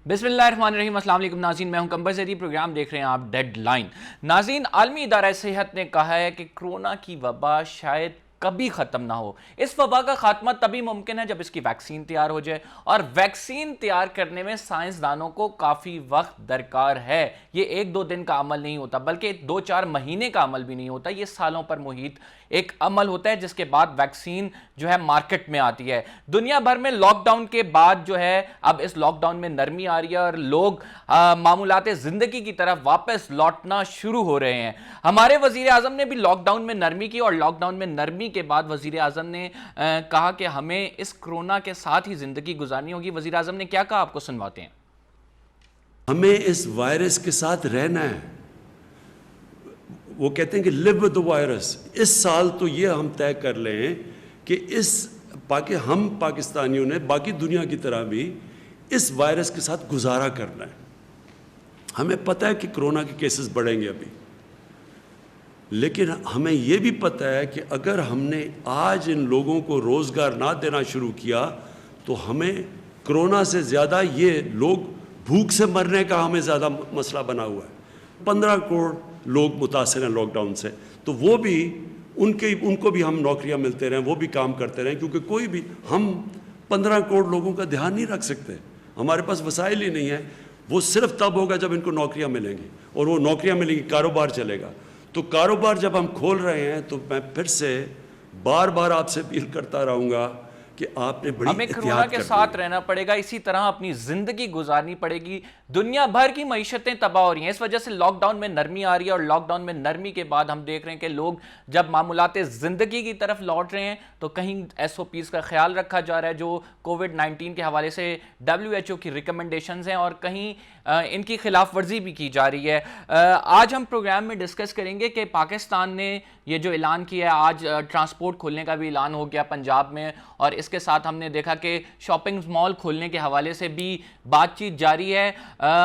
बिस्मिल्लाहिर्रहमानिर्रहीम। अस्सलाम वालेकुम नाज़रीन, मैं हूं कंबर ज़री। प्रोग्राम देख रहे हैं आप डेडलाइन। नाज़रीन, आलमी इदारा सेहत ने कहा है कि कोरोना की वबा शायद कभी ख़त्म ना हो। इस वबा का खात्मा तभी मुमकिन है जब इसकी वैक्सीन तैयार हो जाए, और वैक्सीन तैयार करने में साइंसदानों को काफ़ी वक्त दरकार है। ये एक दो दिन का अमल नहीं होता, बल्कि 2-4 महीने का अमल भी नहीं होता। ये सालों पर मुहित एक अमल होता है जिसके बाद वैक्सीन जो है मार्केट में आती है। दुनिया भर में लॉकडाउन के बाद जो है अब इस लॉकडाउन में नरमी आ रही है और लोग मामूलाते जिंदगी की तरफ वापस लौटना शुरू हो रहे हैं। हमारे वजीर आजम ने भी लॉकडाउन में नरमी की, और लॉकडाउन में नरमी के बाद वजीर आजम ने कहा कि हमें इस कोरोना के साथ ही जिंदगी गुजारनी होगी। वजीर आजम ने क्या कहा, आपको सुनवाते हैं। हमें इस वायरस के साथ रहना है। वो कहते हैं कि लिव विद द वायरस। इस साल तो ये हम तय कर लें कि हम पाकिस्तानियों ने बाकी दुनिया की तरह भी इस वायरस के साथ गुजारा करना है। हमें पता है कि कोरोना के केसेस बढ़ेंगे अभी, लेकिन हमें यह भी पता है कि अगर हमने आज इन लोगों को रोज़गार ना देना शुरू किया तो हमें कोरोना से ज़्यादा ये लोग भूख से मरने का हमें ज़्यादा मसला बना हुआ है। 15 करोड़ लोग मुतासिर हैं लॉकडाउन से, तो वो भी उनको भी हम नौकरियां मिलते रहें, वो भी काम करते रहें, क्योंकि कोई भी हम 15 करोड़ लोगों का ध्यान नहीं रख सकते। हमारे पास वसाइल ही नहीं है। वो सिर्फ तब होगा जब इनको नौकरियां मिलेंगी, और वो नौकरियां मिलेंगी, कारोबार चलेगा। तो कारोबार जब हम खोल रहे हैं तो मैं फिर से बार बार आपसे अपील करता रहूँगा कि आपने बड़ी हमें कोरोना के साथ रहना पड़ेगा, इसी तरह अपनी जिंदगी गुजारनी पड़ेगी। दुनिया भर की मईशतें तबाह हो रही हैं, इस वजह से लॉकडाउन में नरमी आ रही है, और लॉकडाउन में नरमी के बाद हम देख रहे हैं कि लोग जब मामूलाते जिंदगी की तरफ लौट रहे हैं तो कहीं SOPs का ख्याल रखा जा रहा है जो कोविड-19 के हवाले से WHO की रिकमेंडेशंस हैं, और कहीं इनकी खिलाफ वर्जी भी की जा रही है। आज हम प्रोग्राम में डिस्कस करेंगे कि पाकिस्तान ने ये जो ऐलान किया है, आज ट्रांसपोर्ट खोलने का भी ऐलान हो गया पंजाब में, और इसके साथ हमने देखा कि शॉपिंग मॉल खोलने के हवाले से भी बातचीत जारी है।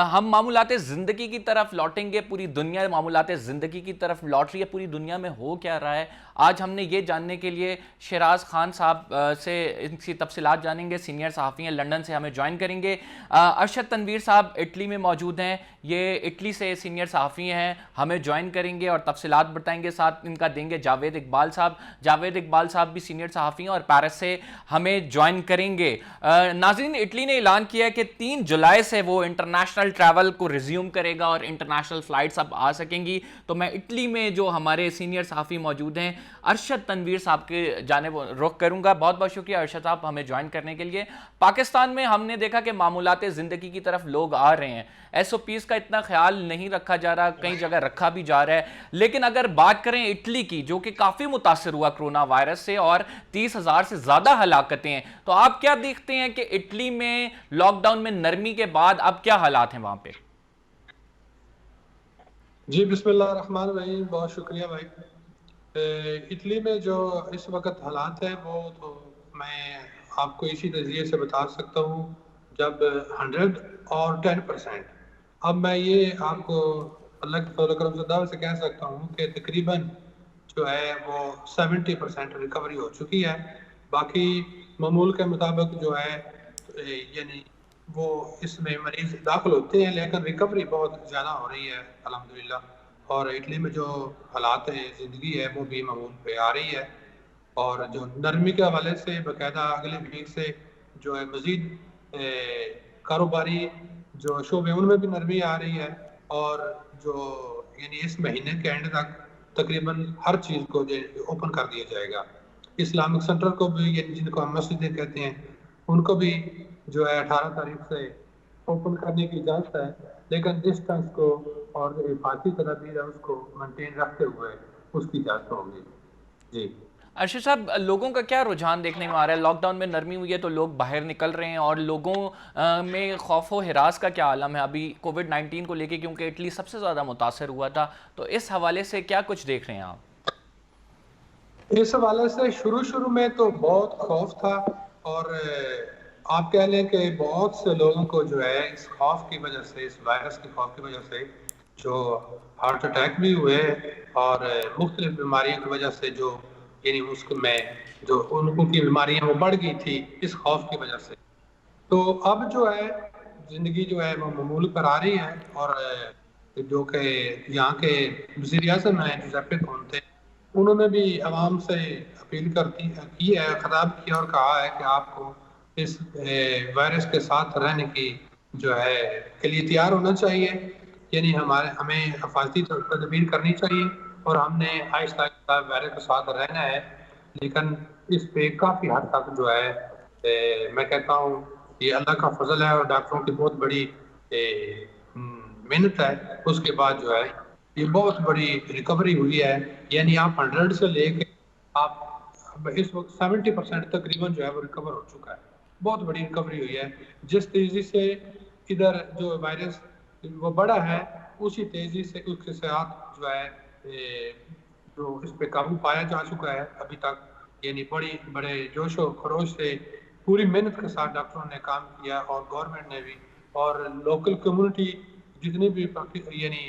हम मामूलाते ज़िंदगी की तरफ लौटेंगे, पूरी दुनिया मामूलाते ज़िंदगी की तरफ लौट रही है। पूरी दुनिया में हो क्या रहा है, आज हमने ये जानने के लिए शराज खान साहब से इनकी तफसीलात जानेंगे। सीनियर सहाफ़ी हैं, लंदन से हमें ज्वाइन करेंगे। अरशद तनवीर साहब इटली में मौजूद हैं, ये इटली से सीनियर सहाफ़ी हैं, हमें ज्वाइन करेंगे और तफसीलात बताएंगे। साथ इनका देंगे जावेद इकबाल साहब। जावेद इकबाल साहब भी सीनियर सहाफ़ी हैं और पेरिस से हमें ज्वाइन करेंगे। नाज़रीन, इटली ने ऐलान किया है कि 3 जुलाई से वो इंटरनेशनल ट्रैवल को रिज्यूम करेगा और इंटरनेशनल फ़्लाइट्स अब आ सकेंगी। तो मैं इटली में जो हमारे सीनियर सहाफ़ी मौजूद हैं, अरशद तनवीर साहब के जानिब रुख करूंगा। बहुत बहुत शुक्रिया अरशद साहब हमें ज्वाइन करने के लिए। पाकिस्तान में हमने देखा कि मामूलाते ज़िंदगी की तरफ लोग आ रहे हैं, SOPs का इतना ख्याल नहीं रखा जा रहा, कई जगह रखा भी जा रहा है। लेकिन अगर बात करें इटली की, जो कि काफ़ी मुतासर हुआ कोरोना वायरस से और 30,000 से ज़्यादा हलाकतें हैं, तो आप क्या देखते हैं कि इटली में लॉकडाउन में नरमी के बाद अब क्या हालात हैं वहां पे? जी, बिस्मिल्लाह रहमान रहीम। बहुत शुक्रिया भाई। इटली में जो इस वक्त हालात है वो तो मैं आपको इसी नज़रिए से बता सकता हूँ जब 100 और 10%। अब मैं ये आपको अल्लाह के फज़ल करम से दावे से कह सकता हूँ कि तकरीबन जो है वो 70% रिकवरी हो चुकी है। बाकी मामूल के मुताबिक जो है यानी वो इसमें मरीज दाखिल होते हैं, लेकिन रिकवरी बहुत ज़्यादा हो रही है अल्हम्दुलिल्लाह। और इटली में जो हालात है, ज़िंदगी है, वो भी मामूल पे आ रही है। और जो नरमी के हवाले से बाकायदा अगले वीक से जो है मज़ीद कारोबारी जो शोबे उनमें भी नरमी आ रही है। और जो यानी इस महीने के एंड तक तकरीबन हर चीज़ को जो ओपन कर दिया जाएगा। इस्लामिक सेंटर को भी, यानी जिनको हम मस्जिदें कहते हैं, उनको भी जो है 18 तारीख से ओपन करने की इजाज़त है, लेकिन डिस्टेंस को और जो हिफाजती तदाबीर है उसको मेंटेन रखते हुए उसकी इजाज़त होगी। जी अर्शद साहब, लोगों का क्या रुझान देखने में आ रहा है? लॉकडाउन में नरमी हुई है तो लोग बाहर निकल रहे हैं, और लोगों में खौफ व हिरास का क्या आलम है अभी कोविड-19 को लेके, क्योंकि इटली सबसे ज़्यादा मुतासर हुआ था, तो इस हवाले से क्या कुछ देख रहे हैं आप? इस हवाले से शुरू में तो बहुत खौफ था, और आप कह लें कि बहुत से लोगों को जो है इस खौफ की वजह से, इस वायरस के खौफ की वजह से जो हार्ट अटैक भी हुए, और मुख्तलिफ बीमारियों की वजह से जो यानी उसमें जो उनकी बीमारियां वो बढ़ गई थी इस खौफ की वजह से। तो अब जो है ज़िंदगी जो है वो मामूल पर आ रही है। और जो कि यहाँ के वज़ीर-ए-आज़म हैं जुज़ैप्पे कोंते, उन्होंने भी आवाम से अपील की है, खिताब किया और कहा है कि आपको इस वायरस के साथ रहने की जो है के लिए तैयार होना चाहिए। यानी हमें हिफाज़ती तदबीर करनी चाहिए और हमने आहिस्ता-आहिस्ता वायरस के साथ रहना है। लेकिन इस पे काफ़ी हद तक जो है मैं कहता हूँ ये अल्लाह का फ़ज़ल है और डॉक्टरों की बहुत बड़ी मेहनत है। उसके बाद जो है ये बहुत बड़ी रिकवरी हुई है। यानी आप 100 से लेके आप अब इस वक़्त 70% तकरीबन जो है वो रिकवर हो चुका है। बहुत बड़ी रिकवरी हुई है। जिस तेज़ी से इधर जो वायरस वो बढ़ा है, उसी तेज़ी से उसके साथ जो है जो इस पे काबू पाया जा चुका है अभी तक। यानी बड़े जोश और खरोश से पूरी मेहनत के साथ डॉक्टरों ने काम किया और गवर्नमेंट ने भी, और लोकल कम्युनिटी जितनी भी यानी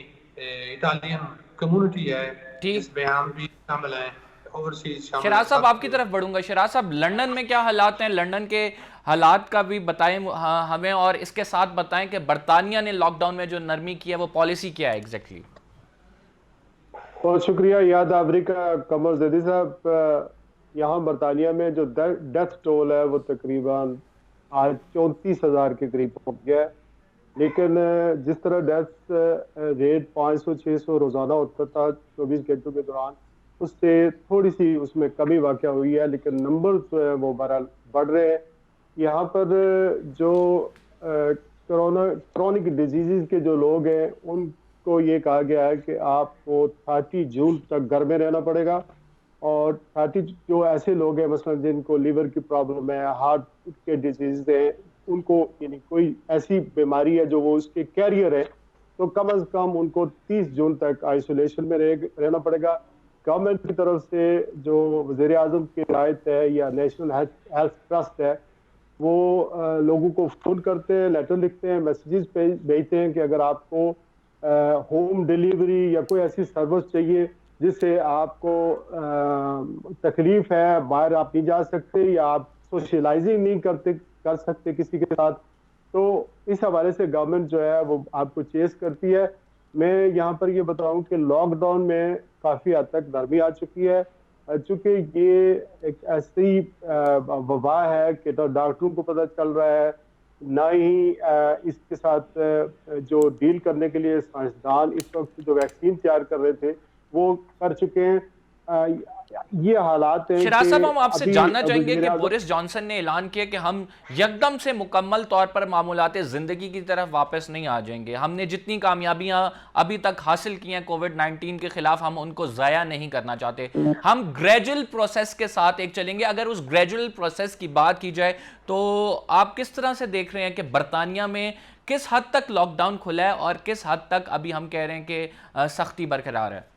इटालियन कम्युनिटी है ठीक। जिसमें हम भी शामिल हैं, ओवरसीज शामिल हैं, शराज साहब सब आपकी तरफ बढ़ूंगा। शराज साहब, लंदन में क्या हालात हैं? लंदन के हालात का भी बताएं हमें, और इसके साथ बताएं कि बरतानिया ने लॉकडाउन में जो नरमी की है वो पॉलिसी क्या है एग्जैक्टली? बहुत शुक्रिया याद आबरी का कमर जदी साहब। यहाँ बरतानिया में जो डेथ टोल है वो तकरीबन आज 34,000 के करीब पहुंच गया है। लेकिन जिस तरह डेथ रेट 500-600 रोजाना होता था 24 घंटों के दौरान, उससे थोड़ी सी उसमें कमी वाक़या हुई है, लेकिन नंबर जो है वो बहरहाल बढ़ रहे हैं। यहाँ पर जो क्रॉनिक डिजीज़ के जो लोग हैं उनको ये कहा गया है कि आपको 30 जून तक घर में रहना पड़ेगा। और 30 जो ऐसे लोग हैं मसलन जिनको लीवर की प्रॉब्लम है, हार्ट के डिजीज है, उनको यानी कोई ऐसी बीमारी है जो वो उसके कैरियर है, तो कम अज कम उनको 30 जून तक आइसोलेशन में रहना पड़ेगा। गवर्नमेंट की तरफ से जो वज़ीर आज़म की हिदायत है या नेशनल हेल्थ ट्रस्ट है, वो लोगों को फ़ोन करते हैं, लेटर लिखते हैं, मैसेजेस भेजते हैं कि अगर आपको होम डिलीवरी या कोई ऐसी सर्विस चाहिए जिससे आपको तकलीफ है, बाहर आप नहीं जा सकते या आप सोशलाइजिंग नहीं कर सकते किसी के साथ, तो इस हवाले से गवर्नमेंट जो है वो आपको चेस करती है। मैं यहाँ पर ये बताऊं कि लॉकडाउन में काफ़ी हद तक नरमी आ चुकी है, चूंकि ये एक ऐसी वबा है कि तो डॉक्टरों को पता चल रहा है, ना ही इसके साथ जो डील करने के लिए साइंसदान इस वक्त जो वैक्सीन तैयार कर रहे थे वो कर चुके हैं। ये हालात हैं शराज साहब, हम आपसे अभी जानना चाहेंगे कि बोरिस जॉनसन ने ऐलान किया कि हम यकदम से मुकम्मल तौर पर मामूलाते जिंदगी की तरफ वापस नहीं आ जाएंगे। हमने जितनी कामयाबियां अभी तक हासिल की हैं कोविड-19 के खिलाफ, हम उनको जाया नहीं करना चाहते। हम ग्रेजुअल प्रोसेस के साथ एक चलेंगे। अगर उस ग्रेजुअल प्रोसेस की बात की जाए तो आप किस तरह से देख रहे हैं कि बरतानिया में किस हद तक लॉकडाउन खुला है और किस हद तक अभी हम कह रहे हैं कि सख्ती बरकरार है?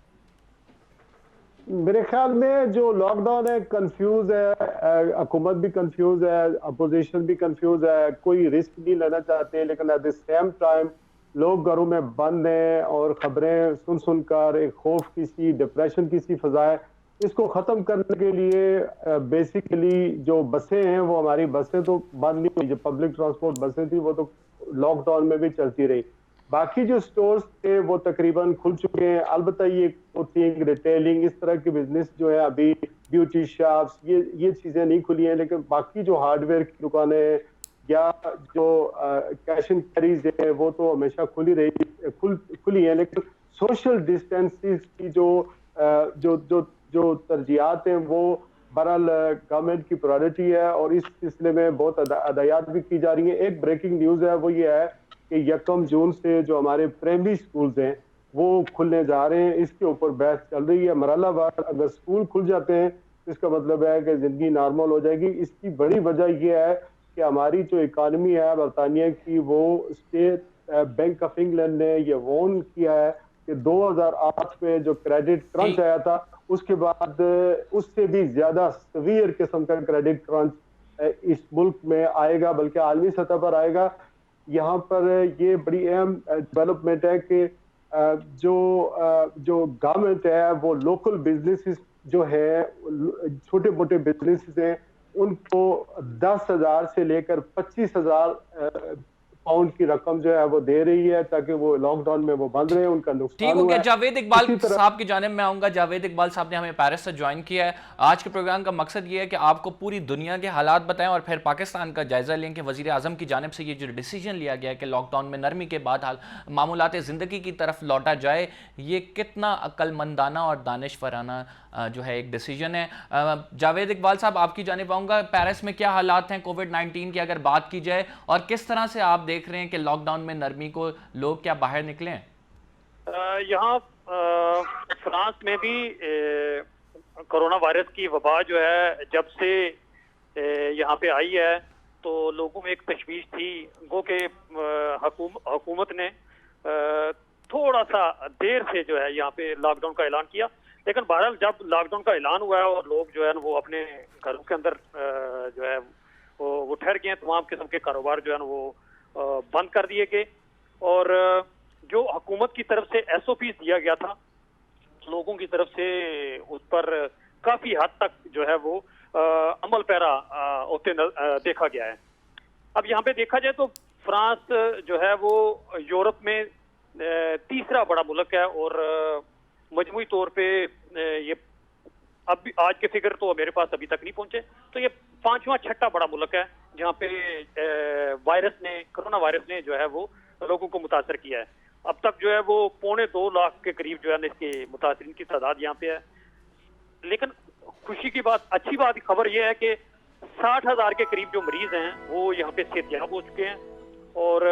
मेरे ख्याल में जो लॉकडाउन है कंफ्यूज है, हुकूमत भी कंफ्यूज है, अपोजिशन भी कंफ्यूज है, कोई रिस्क नहीं लेना चाहते, लेकिन एट द सेम टाइम लोग घरों में बंद हैं और खबरें सुन सुनकर एक खौफ की सी, डिप्रेशन की सी फजा है। इसको ख़त्म करने के लिए बेसिकली जो बसें हैं वो हमारी बसें तो बंद नहीं हुई, जो पब्लिक ट्रांसपोर्ट बसें थी वो तो लॉकडाउन में भी चलती रही। बाकी जो स्टोर्स थे वो तकरीबन खुल चुके हैं। अलबत्ता ये क्लोथिंग, रिटेलिंग, इस तरह के बिजनेस जो है अभी ब्यूटी शॉप्स, ये चीज़ें नहीं खुली हैं, लेकिन बाकी जो हार्डवेयर की दुकानें या जो कैश एंड कैरीज है वो तो हमेशा खुली है। लेकिन सोशल डिस्टेंसेस की जो तरजीहात हैं वो बहरहाल गवर्नमेंट की प्रायोरिटी है और इस सिलसिले में बहुत हदायत भी की जा रही है। एक ब्रेकिंग न्यूज़ है, वो ये है कि 1 जून से जो हमारे प्राइमरी स्कूल्स हैं वो खुलने जा रहे हैं। इसके ऊपर बहस चल रही है। मरहलावार अगर स्कूल खुल जाते हैं तो इसका मतलब है कि ज़िंदगी नॉर्मल हो जाएगी। इसकी बड़ी वजह यह है कि हमारी जो इकानमी है बरतानिया की, वो स्टेट बैंक ऑफ इंग्लैंड ने ये वार्न किया है कि 2008 में जो क्रेडिट क्रंच आया था उसके बाद उससे भी ज्यादा सवीयर किस्म का क्रेडिट क्रंच इस मुल्क में आएगा, बल्कि आलमी सतह पर आएगा। यहाँ पर ये बड़ी अहम डेवलपमेंट है कि जो गवर्नमेंट है वो लोकल बिजनेसेस जो है, छोटे मोटे बिजनेसेस हैं, उनको 10,000 से लेकर 25,000 पाउंड की रकम जो है वो दे रही है ताकि वो लॉकडाउन में वो बंद रहे, उनका ठीक नुकसान हो हुआ गया। है। जावेद इकबाल इसी तरह साहब की जानिब मैं आऊंगा। जावेद इकबाल साहब ने हमें पेरिस से ज्वाइन किया है। आज के प्रोग्राम का मकसद ये है कि आपको पूरी दुनिया के हालात बताएं और फिर पाकिस्तान का जायजा लें कि वजीर आजम की जानिब से ये जो डिसीजन लिया गया है कि लॉकडाउन में नरमी के बाद मामूलात ज़िंदगी की तरफ लौटा जाए, ये कितना अक्लमंदाना और दानिशवराना जो है एक डिसीजन है। जावेद इकबाल साहब आपकी जानिब आऊंगा। पेरिस में क्या हालात हैं कोविड-19 की अगर बात की जाए, और किस तरह से आप देख रहे हैं कि लॉकडाउन में नरमी को लोग क्या बाहर निकले हैं? यहाँ फ्रांस में भी कोरोना वायरस की वबा जो है जब से यहाँ पे आई है तो लोगों में एक तशवीश थी। गो के हुकूमत ने थोड़ा सा देर से जो है यहाँ पे लॉकडाउन का ऐलान किया, लेकिन बहरहाल जब लॉकडाउन का ऐलान हुआ है और लोग जो है वो अपने घरों के अंदर जो है वो ठहर गए, तमाम किस्म के कारोबार जो है वो बंद कर दिए गए। और जो हुकूमत की तरफ से SOP दिया गया था लोगों की तरफ से, उस पर काफी हद तक जो है वो अमल पैरा होते देखा गया है। अब यहाँ पे देखा जाए तो फ्रांस जो है वो यूरोप में तीसरा बड़ा मुल्क है और मजमूई तौर पे ये अब भी आज के फिगर तो मेरे पास अभी तक नहीं पहुंचे, तो ये 5वां 6ठा बड़ा मुल्क है जहाँ पे कोरोना वायरस ने जो है वो लोगों को मुतासर किया है। अब तक जो है वो 2.25 लाख के करीब जो है ना इसके मुतासरीन की तादाद यहाँ पे है। लेकिन खुशी की बात, अच्छी बात खबर यह है कि 60,000 के करीब जो मरीज हैं वो यहाँ पे सेहतयाब हो चुके हैं और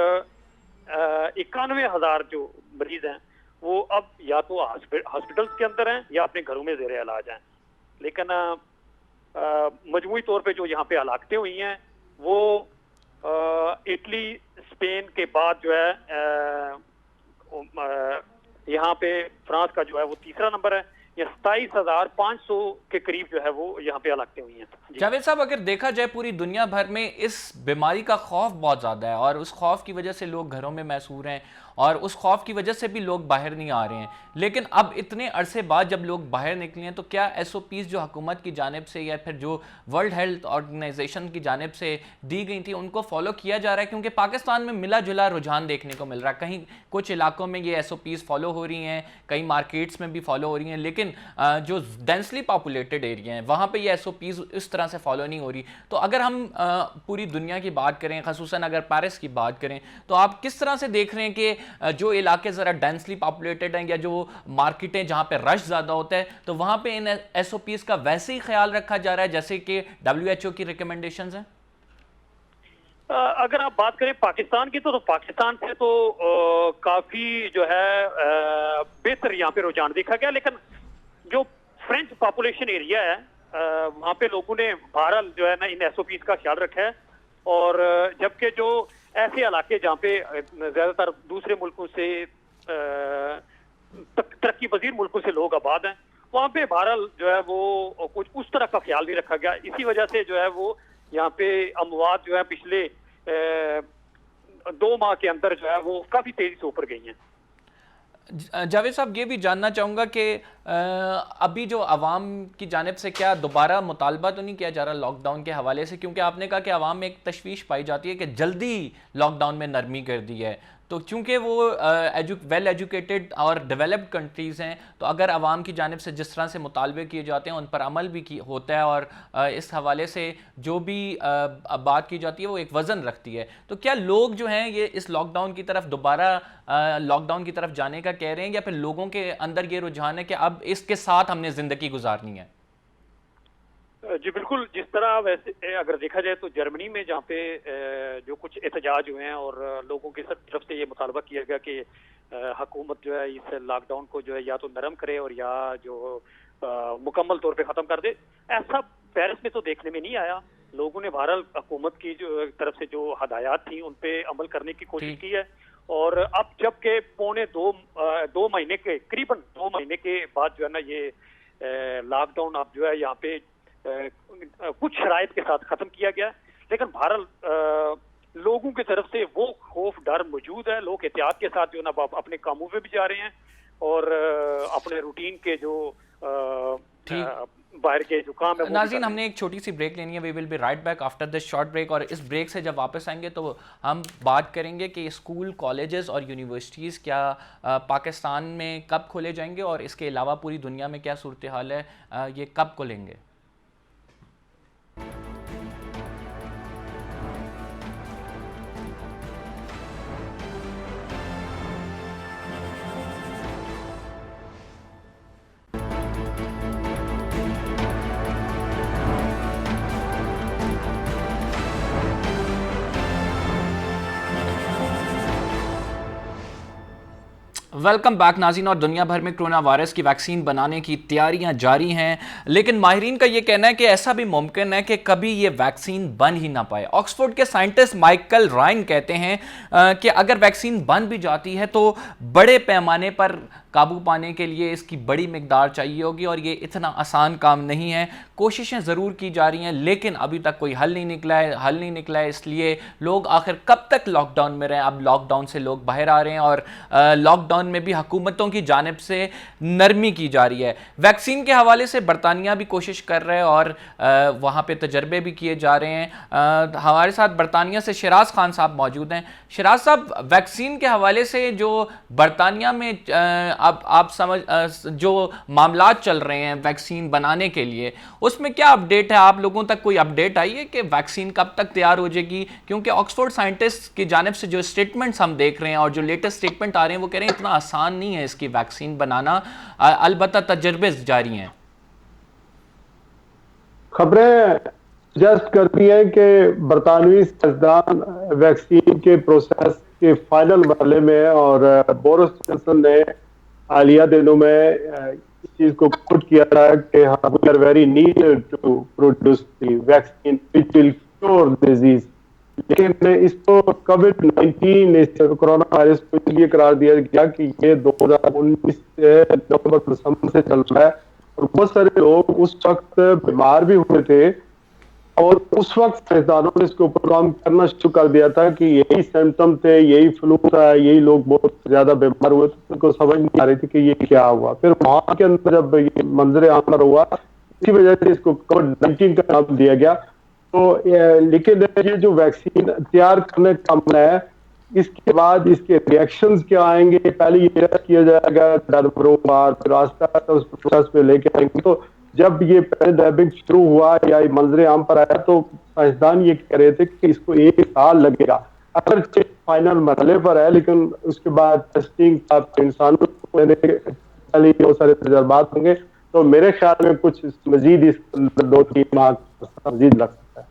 91,000 जो मरीज हैं वो अब या तो हॉस्पिटल्स के अंदर हैं या अपने घरों में ज़ेरे इलाज हैं। लेकिन मजमूई तौर पे जो यहाँ पे हलाकतें हुई हैं वो इटली स्पेन के बाद जो है यहाँ पे फ्रांस का जो है वो तीसरा नंबर है। ये 27,500 के करीब जो है वो यहाँ पे हलाकतें हुई हैं। जावेद साहब, अगर देखा जाए पूरी दुनिया भर में इस बीमारी का खौफ बहुत ज़्यादा है और उस खौफ की वजह से लोग घरों में महसूर हैं और उस खौफ की वजह से भी लोग बाहर नहीं आ रहे हैं। लेकिन अब इतने अरसे बाद जब लोग बाहर निकले हैं तो क्या SOPs जो हुकूमत की जानिब से या फिर जो वर्ल्ड हेल्थ ऑर्गेनाइजेशन की जानिब से दी गई थी उनको फॉलो किया जा रहा है? क्योंकि पाकिस्तान में मिला जुला रुझान देखने को मिल रहा है। कहीं कुछ इलाकों में ये SOPs फॉलो हो रही हैं, कई मार्केट्स में भी फॉलो हो रही हैं, लेकिन जो डेंसली पॉपुलेटेड एरिया हैं वहाँ पर ये SOPs इस तरह से फॉलो नहीं हो रही। तो अगर हम पूरी दुनिया की बात करें, खसूसन अगर पेरिस की बात करें, तो आप किस तरह से देख रहे हैं कि जो इलाके ज़रा डेंसली पॉपुलेटेड हैं या जो मार्केटें जहाँ पे रश ज़्यादा होता है तो वहाँ पे इन SOPs का वैसे ही ख्याल रखा जा रहा है जैसे कि WHO की रिकमेंडेशंस हैं? अगर आप बात करें पाकिस्तान की तो पाकिस्तान से तो काफ़ी जो है बेहतर यहाँ पे रुझान देखा गया। लेकिन जो फ्रेंच पॉपुलेशन एरिया है वहाँ पे लोगों ने बहरहाल जो है ना इन SOPs का ख्याल रखा है। और जबकि जो ऐसे इलाके जहाँ पे ज्यादातर दूसरे मुल्कों से तरक्की पजीर मुल्कों से लोग आबाद हैं वहाँ पे बहरहाल जो है वो कुछ उस तरह का ख्याल नहीं रखा गया। इसी वजह से जो है वो यहाँ पे अमवात जो है पिछले 2 माह के अंदर जो है वो काफी तेजी से ऊपर गई हैं। जावेद साहब, ये भी जानना चाहूँगा कि अभी जो आवाम की जानिब से क्या दोबारा मुतालबा तो नहीं किया जा रहा लॉकडाउन के हवाले से? क्योंकि आपने कहा कि आवाम में एक तशवीश पाई जाती है कि जल्दी लॉकडाउन में नरमी कर दी है, तो चूँकि वो वेल एजुकेटेड और डेवलप्ड कंट्रीज़ हैं तो अगर आवाम की जानिब से जिस तरह से मुतालबे किए जाते हैं उन पर अमल भी होता है और इस हवाले से जो भी बात की जाती है वो एक वज़न रखती है, तो क्या लोग जो हैं ये इस लॉकडाउन की तरफ दोबारा लॉकडाउन की तरफ जाने का कह रहे हैं या फिर लोगों के अंदर ये रुझान है कि अब इसके साथ हमने ज़िंदगी गुजारनी है? जी बिल्कुल, जिस तरह वैसे अगर देखा जाए तो जर्मनी में जहाँ पे जो कुछ एहतजाज हुए हैं और लोगों की तरफ से ये मुतालबा किया गया कि हुकूमत जो है इस लॉकडाउन को जो है या तो नरम करे और या जो मुकम्मल तौर पे ख़त्म कर दे, ऐसा पेरिस में तो देखने में नहीं आया। लोगों ने बहरहाल हुकूमत की जो तरफ से जो हदायत थी उन पे अमल करने की कोशिश की है। और अब जबकि 2 महीने के करीबन 2 महीने के बाद जो है ना ये लॉकडाउन अब जो है यहाँ पे कुछ शराइत के साथ खत्म किया गया, लेकिन बहरहाल लोगों की तरफ से वो खौफ डर मौजूद है। लोग एहतियात के साथ जो ना अपने कामों पे भी जा रहे हैं और अपने रूटीन के जो बाहर के जुकाम है वो भी नाज़रीन, कर हमने एक छोटी सी ब्रेक लेनी है। We will be right back after this short break. और इस ब्रेक से जब वापस आएंगे तो हम बात करेंगे कि स्कूल, कॉलेजेस और यूनिवर्सिटीज़ क्या पाकिस्तान में कब खोले जाएंगे और इसके अलावा पूरी दुनिया में क्या सूरत हाल है, ये कब खोलेंगे। वेलकम बैक नाज़रीन। और दुनिया भर में कोरोना वायरस की वैक्सीन बनाने की तैयारियां जारी हैं, लेकिन माहिरीन का ये कहना है कि ऐसा भी मुमकिन है कि कभी ये वैक्सीन बन ही ना पाए। ऑक्सफोर्ड के साइंटिस्ट माइकल राइन कहते हैं कि अगर वैक्सीन बन भी जाती है तो बड़े पैमाने पर काबू पाने के लिए इसकी बड़ी मिकदार चाहिए होगी और ये इतना आसान काम नहीं है। कोशिशें ज़रूर की जा रही हैं, लेकिन अभी तक कोई हल नहीं निकला है। इसलिए लोग आखिर कब तक लॉकडाउन में रहें। अब लॉकडाउन से लोग बाहर आ रहे हैं और लॉकडाउन में भी हुकूमतों की जानिब से नरमी की जा रही है। वैक्सीन के हवाले से बरतानिया भी कोशिश कर रहे हैं और वहाँ पे तजर्बे भी किए जा रहे हैं। हमारे साथ बरतानिया से शिराज खान साहब मौजूद हैं। शिराज साहब, वैक्सीन के हवाले से जो बरतानिया में अब आप समझ जो मामलात चल रहे हैं वैक्सीन बनाने के लिए, उसमें क्या अपडेट है? आप लोगों तक कोई अपडेट आई है कि वैक्सीन कब तक तैयार हो जाएगी? क्योंकि ऑक्सफोर्ड साइंटिस्ट की जानिब से जो स्टेटमेंट्स हम देख रहे हैं और जो लेटेस्ट स्टेटमेंट आ रहे हैं वो कह रहे हैं इतना आसान नहीं है इसकी वैक्सीन बनाना, अलबत्ता तजर्बे जारी हैं। खबरें सजेस्ट करती हैं कि बरतानवी साइंसदान वैक्सीन के प्रोसेस के फाइनल मरहले में और बोरिस जॉनसन ने हालिया दिनों में इस चीज को कोट किया था कि we are very need to produce the vaccine which will cure disease. लेकिन इसको कोविड-19 कोरोना वायरस को इसलिए करार दिया गया कि ये 2019 से नवंबर दिसंबर से चल रहा है और बहुत सारे लोग उस वक्त बीमार भी हुए थे और उस वक्त साइंसदानों ने इसके ऊपर काम करना शुरू कर दिया था कि यही सिम्टम थे, यही फ्लू था, यही लोग बहुत ज्यादा बीमार हुए थे, उनको समझ नहीं आ रही थी कि ये क्या हुआ। फिर वहां के अंदर जब ये मंजर आमर हुआ, इसी वजह से इसको कोविड-19 का नाम दिया गया। तो लेकिन ये जो वैक्सीन तैयार करने का अमल है, इसके बाद इसके रिएक्शंस क्या आएंगे, पहले ये टेस्ट किया जाएगा जानवरों पर, फिर आस्ता आस्ता उस प्रोसेस पे लेके आएंगे। तो जब ये पैंडेमिक शुरू हुआ या मंजरे आम पर आया तो साइंसदान ये कह रहे थे कि इसको 1 साल लगेगा। अगर फाइनल मरहले पर है, लेकिन उसके बाद टेस्टिंग का इंसानों को बहुत सारे तजर्बात होंगे, तो मेरे ख्याल में कुछ मजीद इस 2-3 माह मजीद लग सकता है।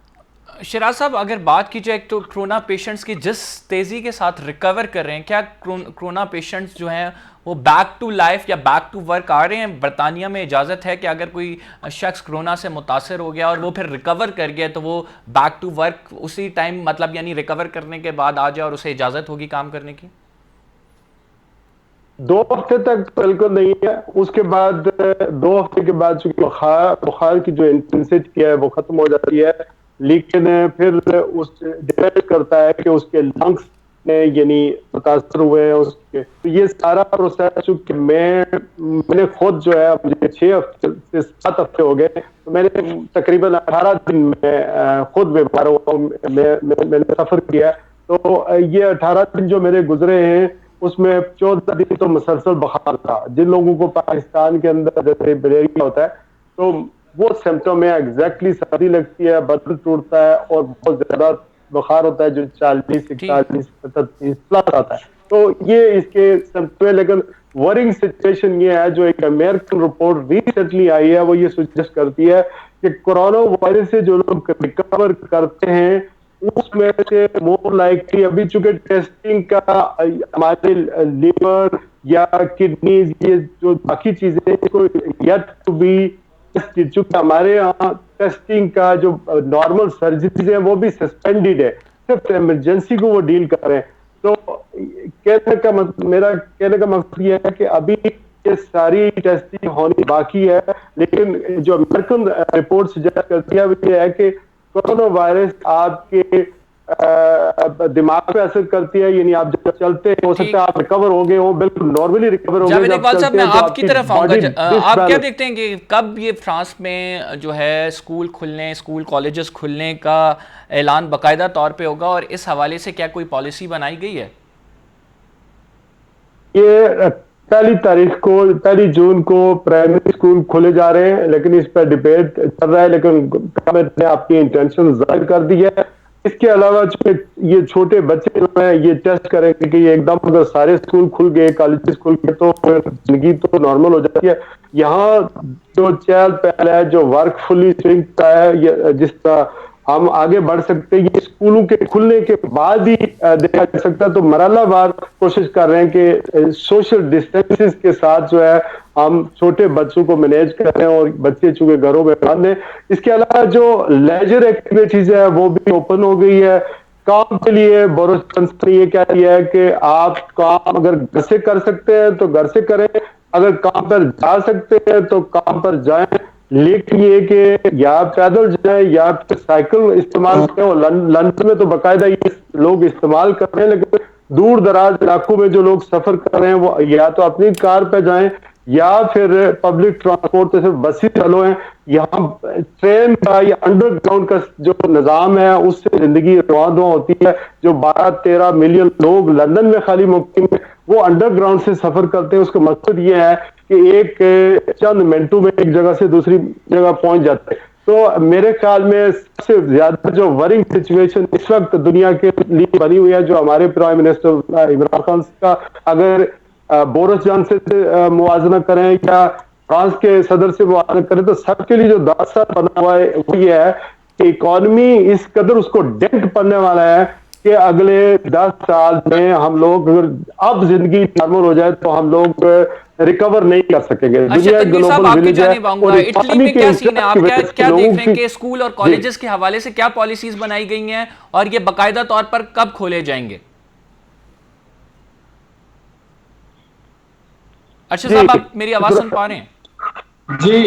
शिराज साहब, अगर बात की जाए तो कोरोना पेशेंट्स की जिस तेज़ी के साथ रिकवर कर रहे हैं, क्या कोरोना पेशेंट्स जो हैं वो बैक टू लाइफ या बैक टू वर्क आ रहे हैं? बरतानिया में इजाज़त है कि अगर कोई शख्स कोरोना से मुतासर हो गया और वो फिर रिकवर कर गया तो वो बैक टू वर्क उसी टाइम, मतलब यानी रिकवर करने के बाद आ जाए और उसे इजाज़त होगी काम करने की? 2 हफ्ते तक बिल्कुल नहीं है। उसके बाद 2 हफ्ते के बाद बुखार की जो इंटेंसिटी है वो खत्म हो जाती है, लेकिन फिर उस डिपेंड करता है कि उसके लंग्स में यानी मुतासर हुए हैं उसके। तो ये सारा प्रोसेस चूंकि मैंने खुद जो है मुझे 6 हफ्ते से 7 हफ्ते हो गए, तो मैंने तकरीबन 18 दिन में खुद बीमार हुआ, मैंने सफर किया। तो ये 18 दिन जो मेरे गुजरे हैं उसमें 14 दिन तो मुसलसल बुखार था। जिन लोगों को पाकिस्तान के अंदर जैसे मलेरिया होता है तो वो सिम्टम है, एग्जैक्टली सर्दी लगती है, बदन टूटता है और बहुत ज्यादा बुखार होता है जो 40, 41, 37 प्लस आता है। तो ये इसके सिम्टम है। लेकिन वरिंग सिचुएशन ये है, जो एक अमेरिकन रिपोर्ट रिसेंटली आई है वो ये सजेस्ट करती है कि कोरोना वायरस से जो लोग रिकवर करते हैं उसमें से मोर लाइकली, अभी चूंकि टेस्टिंग का हमारे लिवर या किडनीज ये जो बाकी चीजें इसको येट टू बी, चूंकि हमारे यहाँ टेस्टिंग का जो नॉर्मल सर्जरीज है वो भी सस्पेंडेड है, सिर्फ इमरजेंसी को वो डील कर रहे हैं। तो मेरा कहने का मकसद ये है कि अभी ये सारी टेस्टिंग होनी बाकी है, लेकिन जो अमेरिकन रिपोर्ट सजेस्ट करती है वो ये है कि कोरोना वायरस आपके दिमाग पे असर करती है, यानी आप जब चलते हैं हो सकता है आप रिकवर हो गए हो, बिल्कुल नॉर्मली रिकवर हो गए। जावेद इकबाल साहब, मैं आपकी तरफ आऊंगा। आप क्या बॉडी देखते हैं कि कब ये फ्रांस में जो है स्कूल खुलने, स्कूल कॉलेजेस खुलने का ऐलान बाकायदा तौर पे होगा, और इस हवाले से क्या कोई पॉलिसी बनाई गई है? ये 1 जून को प्राइमरी स्कूल खोले जा रहे हैं, लेकिन इस पर डिबेट चल रहा है, लेकिन गवर्नमेंट ने अपनी इंटेंशन जाहिर कर दी है। इसके अलावा जो ये छोटे बच्चे जो हैं ये टेस्ट करेंगे कि ये एकदम अगर सारे स्कूल खुल गए, कॉलेज खुल गए, तो जिंदगी तो नॉर्मल हो जाती है। यहाँ जो चहल पहल है, जो वर्क फुली स्विंग का है, जिस तरह हम आगे बढ़ सकते हैं, ये स्कूलों के खुलने के बाद ही देखा जा सकता है। तो मरहलावार कोशिश कर रहे हैं कि सोशल डिस्टेंसेस के साथ जो है हम छोटे बच्चों को मैनेज करें और बच्चे चूंकि घरों में बंद हैं। इसके अलावा जो लेजर एक्टिविटीज है वो भी ओपन हो गई है। काम के लिए बोरिस जॉनसन ने ये कह दिया है कि आप काम अगर घर से कर सकते हैं तो घर से करें, अगर काम पर जा सकते हैं तो काम पर जाएं, लेकिन ये कि या पैदल जाए या फिर साइकिल इस्तेमाल करें। और लंदन में तो बाकायदा ये लोग इस्तेमाल कर रहे हैं, लेकिन दूर दराज इलाकों में जो लोग सफर कर रहे हैं वो या तो अपनी कार पे जाएं या फिर पब्लिक ट्रांसपोर्ट से बसें चलो हैं। यहाँ ट्रेन का या अंडरग्राउंड का जो निजाम है उससे जिंदगी रवान होती है। जो 12-13 मिलियन लोग लंदन में खाली मुकीम है वो अंडरग्राउंड से सफर करते हैं। उसका मकसद ये है कि एक चंद मिनटों में एक जगह से दूसरी जगह पहुंच जाते हैं। तो मेरे ख्याल में सबसे ज्यादा जो वरिंग सिचुएशन इस वक्त दुनिया के लिए बनी हुई है, जो हमारे प्राइम मिनिस्टर इमरान खान का अगर बोरिस जॉनसन से मुवाजना करें या फ्रांस के सदर से मुवाजना करें, तो सबके लिए जो दास्तान बना हुआ है वो ये है कि इकोनॉमी इस कदर उसको डेंट पड़ने वाला है कि अगले 10 साल में हम लोग अगर अब जिंदगी नॉर्मल हो जाए तो हम लोग रिकवर नहीं कर सकेंगे। अच्छा तनवीर साहब, आपकी जानिब आऊंगा। इटली में क्या सीन है? आप क्या देख रहे हैं कि स्कूल और कॉलेजेस के हवाले से क्या पॉलिसीज बनाई गई हैं और ये बाकायदा तौर पर कब खोले जाएंगे? अच्छा साहब, आप मेरी आवाज सुन पा रहे हैं? जी,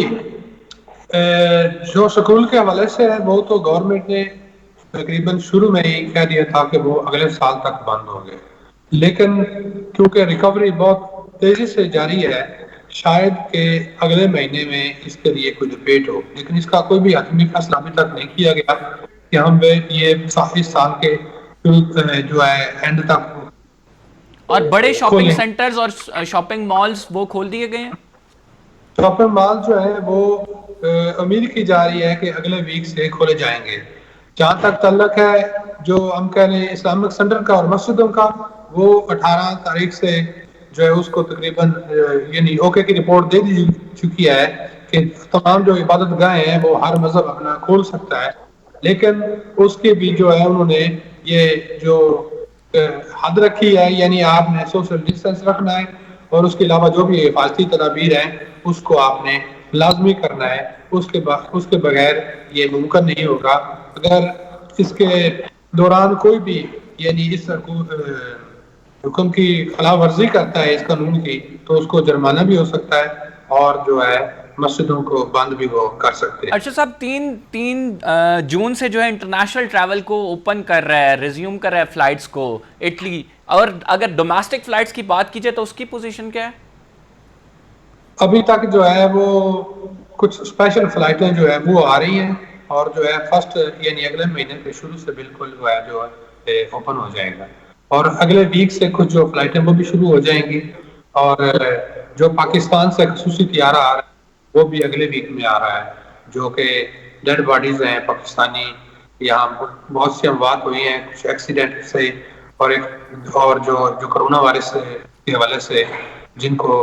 जो स्कूल के हवाले से है वो तो गवर्नमेंट ने तकरीबन शुरू में ही कह दिया था कि वो अगले साल तक बंद होंगे, लेकिन क्योंकि रिकवरी बहुत तेजी से जारी है, शायद के अगले महीने में इसके लिए कोई डिबेट हो, लेकिन इसका कोई भी हतमी फैसला अभी तक नहीं किया गया कि हम ये इस साल के जो है एंड तक। और बड़े शॉपिंग सेंटर्स और शॉपिंग मॉल्स वो खोल दिए गए हैं? शॉपिंग मॉल जो है वो उम्मीद की जा रही है कि अगले वीक से खोले जाएंगे। जहाँ तक ताल्लुक है जो हम कह रहे हैं इस्लामिक सेंटर का और मस्जिदों का, वो 18 तारीख से जो है उसको तकरीबन यानी ओके की रिपोर्ट दे दी चुकी है कि तमाम जो इबादत गाहें हैं वो हर मजहब अपना खोल सकता है, लेकिन उसके भी जो है उन्होंने ये जो हद रखी है, यानी आपने सोशल डिस्टेंस रखना है और उसके अलावा जो भी हिफाजती तदाबीर है उसको आपने लाजमी करना है। उसके बगैर ये मुमकिन नहीं होगा। अगर इसके दौरान कोई भी यानी इस हुक्म की खिलाफ वर्जी करता है इस कानून की, तो उसको जुर्माना भी हो सकता है और जो है मस्जिदों को बंद भी वो कर सकते हैं। अच्छा साहब, 3 जून से जो है इंटरनेशनल ट्रैवल को ओपन कर रहा है, रिज्यूम कर रहा है फ्लाइट्स को इटली, और अगर डोमेस्टिक फ्लाइट्स की बात की जाए तो उसकी पोजीशन क्या है? अभी तक जो है वो कुछ स्पेशल फ्लाइटें जो है वो आ रही हैं और जो है फर्स्ट यानी अगले महीने के शुरू से बिल्कुल जो है ओपन हो जाएगा, और अगले वीक से कुछ जो फ्लाइटें वो भी शुरू हो जाएंगी, और जो पाकिस्तान से खसूसी तियारा आ रहा है वो भी अगले वीक में आ रहा है, जो कि डेड बॉडीज हैं पाकिस्तानी। यहाँ बहुत सी अमवात हुई हैं कुछ एक्सीडेंट से और जो कोरोना वायरस के हवाले से जिनको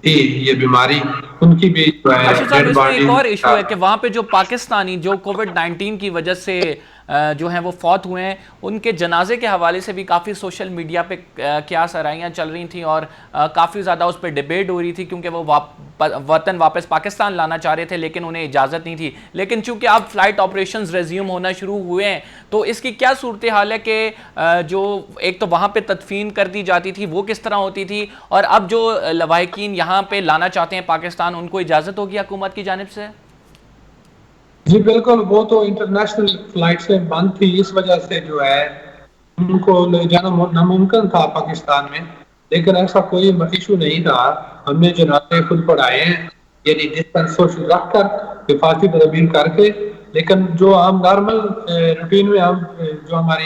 थी ये बीमारी, उनकी भी डेड बॉडी। एक और इशू है कि वहाँ पे जो पाकिस्तानी जो कोविड-19 की वजह से जो हैं वो फौत हुए हैं, उनके जनाजे के हवाले से भी काफ़ी सोशल मीडिया पे क्या सराहियाँ चल रही थी और काफ़ी ज़्यादा उस पर डिबेट हो रही थी, क्योंकि वो वतन वापस पाकिस्तान लाना चाह रहे थे लेकिन उन्हें इजाज़त नहीं थी। लेकिन चूंकि अब फ्लाइट ऑपरेशंस रिज्यूम होना शुरू हुए हैं, तो इसकी क्या सूरत हाल है कि जो एक तो वहाँ पर तदफीन कर दी जाती थी वो किस तरह होती थी, और अब जो लवाहिकीन यहाँ पर लाना चाहते हैं पाकिस्तान, उनको इजाज़त होगी हुकूमत की जानिब से? जी बिल्कुल, वो तो इंटरनेशनल फ्लाइट से बंद थी, इस वजह से जो है उनको ले जाना नामुमकिन था पाकिस्तान में, लेकिन ऐसा कोई इशू नहीं था। हमने जनाजे खुद पढ़ाए हैं, यानी डिस्टेंस सोशल रखकर, हिफाजती तदबीर करके। लेकिन जो हम नॉर्मल रूटीन में हम जो हमारी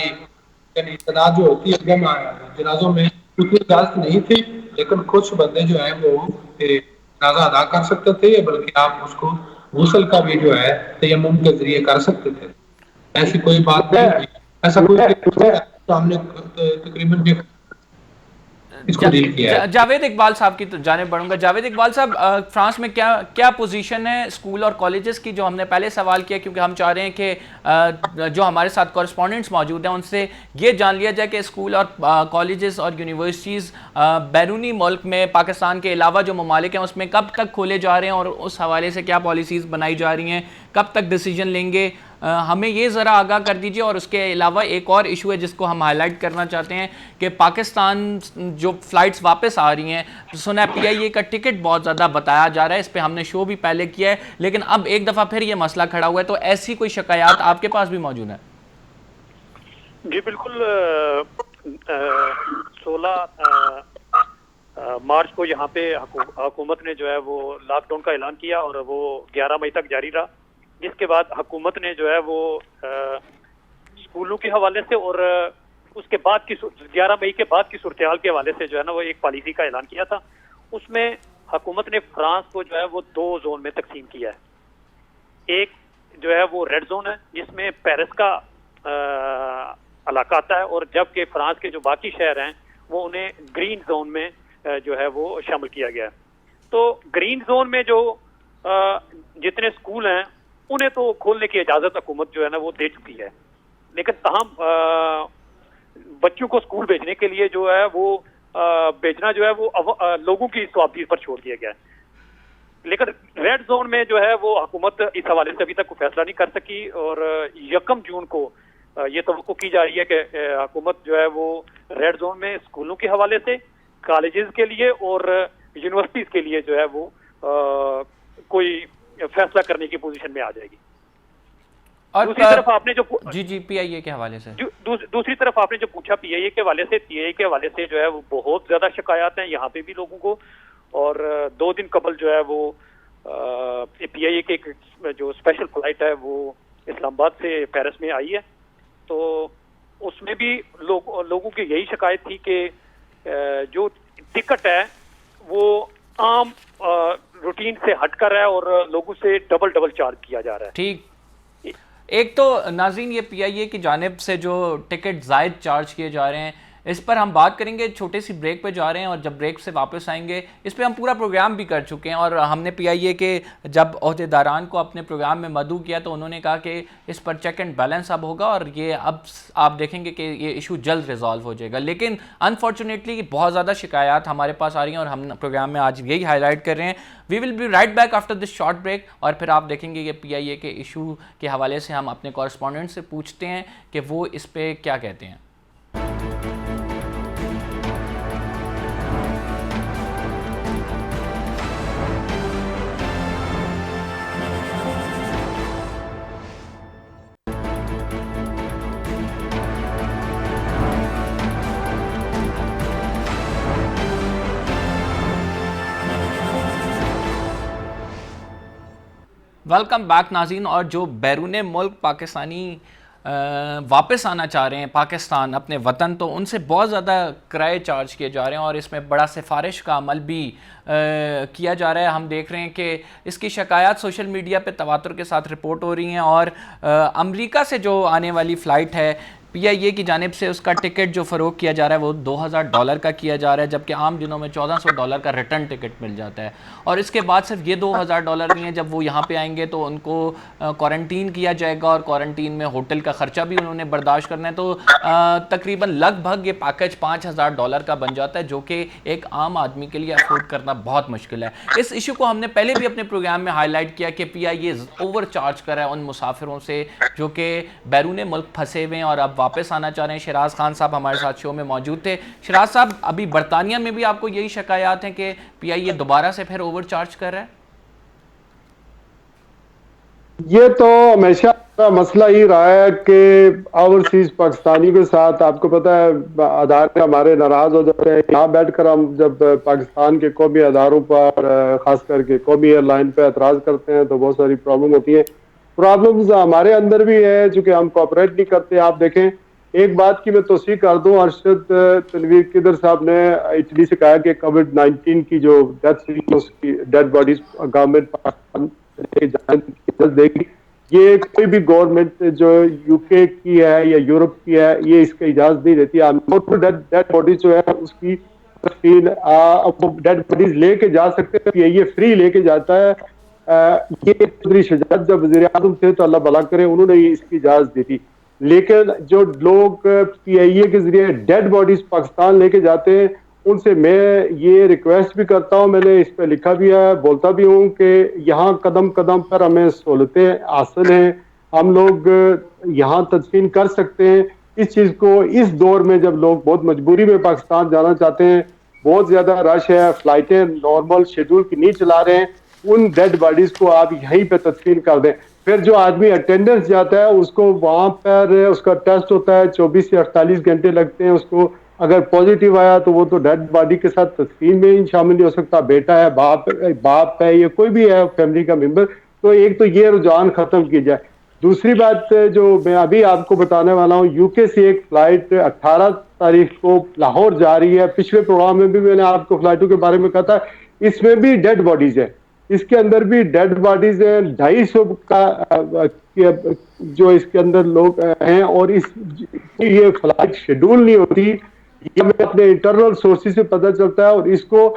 यानी तादाद जो होती है जमा जनाजों में, उतनी इजाजत नहीं थी। लेकिन कुछ बंदे जो है वो जनाजा अदा कर सकते थे, बल्कि आप उसको गुस्ल का भी जो है तयम्मुम के जरिए कर सकते थे। ऐसी कोई बात नहीं है। ऐसा कोई तो हमने तकरीबन इसको डील किया है। जावेद इकबाल साहब की तो जाने बढ़ूंगा। जावेद इकबाल साहब, फ्रांस में क्या क्या पोजीशन है स्कूल और कॉलेजेस की, जो हमने पहले सवाल किया, क्योंकि हम चाह रहे हैं कि जो हमारे साथ कॉरेस्पॉन्डेंट्स मौजूद हैं उनसे ये जान लिया जाए कि स्कूल और कॉलेजेस और यूनिवर्सिटीज़ बैरूनी मुल्क में पाकिस्तान के अलावा जो ममालिक हैं उसमें कब तक खोले जा रहे हैं और उस हवाले से क्या पॉलिसीज़ बनाई जा रही हैं, कब तक डिसीजन लेंगे, हमें ये ज़रा आगाह कर दीजिए। और उसके अलावा एक और इशू है जिसको हम हाईलाइट करना चाहते हैं कि पाकिस्तान जो फ़्लाइट्स वापस आ रही हैं, सुना है PIA का टिकट बहुत ज़्यादा बताया जा रहा है, इस पर हमने शो भी पहले किया है, लेकिन अब एक दफ़ा फिर ये मसला खड़ा हुआ है। तो ऐसी कोई शिकायत आपके पास भी मौजूद है? जी बिल्कुल। 16 मार्च को यहाँ पे हुकूमत ने जो है वो लॉकडाउन का ऐलान किया और वो 11 मई तक जारी रहा, जिसके बाद हुकूमत ने जो है वो स्कूलों के हवाले से और उसके बाद की 11 मई के बाद की सूरत के हवाले से जो है ना वो एक पॉलिसी का ऐलान किया था। उसमें हुकूमत ने फ्रांस को जो है वो 2 जोन में तकसीम किया है। एक जो है वो रेड जोन है जिसमें पेरिस का इलाका आता है, और जबकि फ्रांस के जो बाकी शहर हैं वो उन्हें ग्रीन जोन में जो है वो शामिल किया गया है। तो ग्रीन जोन में जो जितने स्कूल हैं उन्हें तो खोलने की इजाजत हुकूमत जो है ना वो दे चुकी है, लेकिन तमाम बच्चों को स्कूल भेजने के लिए जो है वो भेजना जो है वो लोगों की स्वाबदी पर छोड़ दिया गया है। लेकिन रेड जोन में जो है वो हुकूमत इस हवाले से अभी तक कोई फैसला नहीं कर सकी, और 1 जून को ये तवक्को की जा रही है कि हुकूमत जो है वो रेड जोन में स्कूलों के हवाले से, कॉलेजेस के लिए और यूनिवर्सिटीज के लिए जो है वो कोई फैसला करने की पोजीशन में आ जाएगी। और दूसरी तरफ आपने जो जी PIA के हवाले से दूसरी तरफ आपने जो पूछा PIA के हवाले से, PIA के हवाले से जो है वो बहुत ज्यादा शिकायत हैं यहाँ पे भी लोगों को। और 2 दिन कबल जो है वो PIA के एक जो स्पेशल फ्लाइट है वो इस्लामाबाद से पेरिस में आई है, तो उसमें भी लोगों की यही शिकायत थी कि जो टिकट है वो आम रूटीन से हटकर है और लोगों से डबल चार्ज किया जा रहा है। ठीक, एक तो नाज़रीन ये PIA की जानिब से जो टिकट ज़ायद चार्ज किए जा रहे हैं, इस पर हम बात करेंगे। छोटे सी ब्रेक पे जा रहे हैं और जब ब्रेक से वापस आएंगे इस पे हम पूरा प्रोग्राम भी कर चुके हैं, और हमने PIA के जब ओहदेदारान को अपने प्रोग्राम में मदऊ किया तो उन्होंने कहा कि इस पर चेक एंड बैलेंस अब होगा और ये अब आप देखेंगे कि ये इशू जल्द रिजॉल्व हो जाएगा। लेकिन अनफॉर्चुनेटली बहुत ज़्यादा शिकायत हमारे पास आ रही हैं और हम प्रोग्राम में आज यही हाईलाइट कर रहे हैं। We will be right back after this short break, और फिर आप देखेंगे कि PIA के इशू के हवाले से हम अपने कॉरेस्पॉन्डेंट से पूछते हैं कि वो इस पर क्या कहते हैं। वेलकम बैक नाज़रीन। और जो बैरून मुल्क पाकिस्तानी वापस आना चाह रहे हैं पाकिस्तान अपने वतन, तो उनसे बहुत ज़्यादा किराए चार्ज किए जा रहे हैं और इसमें बड़ा सिफारिश का अमल भी किया जा रहा है। हम देख रहे हैं कि इसकी शिकायत सोशल मीडिया पे तवातुर के साथ रिपोर्ट हो रही हैं, और अमेरिका से जो आने वाली फ़्लाइट है PIA की जानिब से उसका टिकट जो फ़रोग किया जा रहा है वो $2000 का किया जा रहा है, जबकि आम दिनों में $1400 का रिटर्न टिकट मिल जाता है। और इसके बाद सिर्फ ये $2000 नहीं है, जब वो यहाँ पे आएंगे तो उनको क्वारंटीन किया जाएगा और क्वारंटीन में होटल का ख़र्चा भी उन्होंने बर्दाश्त करना है। तो तकरीबन लगभग ये पैकेज $5000 का बन जाता है, जो कि एक आम आदमी के लिए अफोर्ड करना बहुत मुश्किल है। इस इशू को हमने पहले भी अपने प्रोग्राम में हाईलाइट किया कि PIA ओवर चार्ज कर रहा है उन मुसाफिरों से जो कि बैरून मुल्क फंसे हुए हैं और अब वापस आना चाह रहे हैं। शिराज खान साहब हमारे साथ शो में मौजूद थे। शिराज साहब, अभी बरतानिया में भी आपको यही शिकायत है कि PIA दोबारा से फिर ओवर चार्ज कर रहा है? ये तो हमेशा का मसला ही रहा है कि ओवरसीज पाकिस्तानी के साथ, आपको पता है, अदारे हमारे नाराज हो जाते हैं। यहाँ बैठकर हम जब पाकिस्तान के कौमी अदारों पर, खास करके कौमी एयरलाइन पर एतराज करते हैं तो बहुत सारी प्रॉब्लम होती है। प्रॉब्लम्स हमारे अंदर भी है चूंकि हम कोऑपरेट नहीं करते। आप देखें, एक बात की मैं तौसीक कर दूं, अरशद तनवीर किदर साहब ने इटली से कहा कि कोविड-19 की जो डेथ हुई उसकी डेड बॉडीज गवर्नमेंट पाकिस्तान लेके जाने की इजाजत देगी। ये कोई भी गवर्नमेंट जो यूके की है या यूरोप की है, ये इसका इजाजत नहीं देती। डेड बॉडीज जो है उसकी डेड बॉडीज लेके जा सकते हैं, ये फ्री लेके जाता है। ये चौधरी शहजाद जब वजीर आजम थे तो अल्लाह भला करे उन्होंने इसकी इजाजत दी थी। लेकिन जो लोग PIA के जरिए डेड बॉडीज पाकिस्तान लेके जाते हैं, उनसे मैं ये रिक्वेस्ट भी करता हूँ, मैंने इस पर लिखा भी है, बोलता भी हूँ कि यहाँ कदम कदम पर हमें सहूलतें हासिल हैं, हम लोग यहाँ तदफीन कर सकते हैं। इस चीज़ को इस दौर में जब लोग बहुत मजबूरी में पाकिस्तान जाना चाहते हैं, बहुत ज़्यादा रश है, फ्लाइटें नॉर्मल शेड्यूल की नहीं चला रहे हैं, उन डेड बॉडीज को आप यहीं पे तदफीन कर दें। फिर जो आदमी अटेंडेंस जाता है उसको वहां पर उसका टेस्ट होता है, 24 से 48 घंटे लगते हैं। उसको अगर पॉजिटिव आया तो वो तो डेड बॉडी के साथ तदफीन में ही शामिल नहीं हो सकता। बेटा है, बाप है, या कोई भी है फैमिली का मेंबर। तो एक तो ये रुझान खत्म की जाए। दूसरी बात जो मैं अभी आपको बताने वाला हूँ, यूके से एक फ्लाइट 18 तारीख को लाहौर जा रही है। पिछले प्रोग्राम में भी मैंने आपको फ्लाइटों के बारे में कहा था, इसमें भी डेड बॉडीज है, इसके अंदर भी डेड बॉडीज है। 250 का जो इसके अंदर लोग हैं, और ये फ्लाइट शेड्यूल नहीं होती, ये हमें अपने इंटरनल सोर्सेज से पता चलता है। और इसको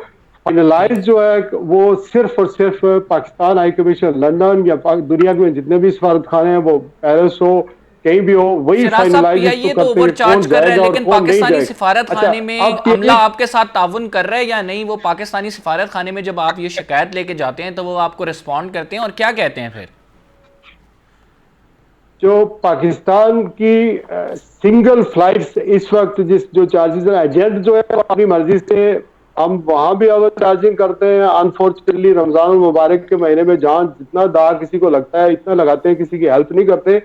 फाइनलाइज जो है वो सिर्फ और सिर्फ पाकिस्तान हाई कमीशन लंदन या दुनिया में जितने भी सफारत खाने हैं, वो पेरिस हो कहीं भी हो, वही फाइनलाइज ये तो ओवर चार्ज कर रहा है, लेकिन पाकिस्तानी सिफारत खाने में अमला आपके साथ ताउन कर रहा है या नहीं? वो पाकिस्तानी सिफारत खाने में जब आप ये शिकायत लेके जाते हैं तो वो आपको रिस्पॉन्ड करते हैं और क्या कहते हैं फिर? जो पाकिस्तान की सिंगल फ्लाइट्स इस वक्त जो चार्जेस है, एजेंट जो है अपनी मर्जी से, हम वहां भी ओवर चार्जिंग करते हैं। अनफॉर्चुनेटली रमजान मुबारक के महीने में जहां जितना दाग किसी को लगता है इतना लगाते हैं, किसी की हेल्प नहीं करते।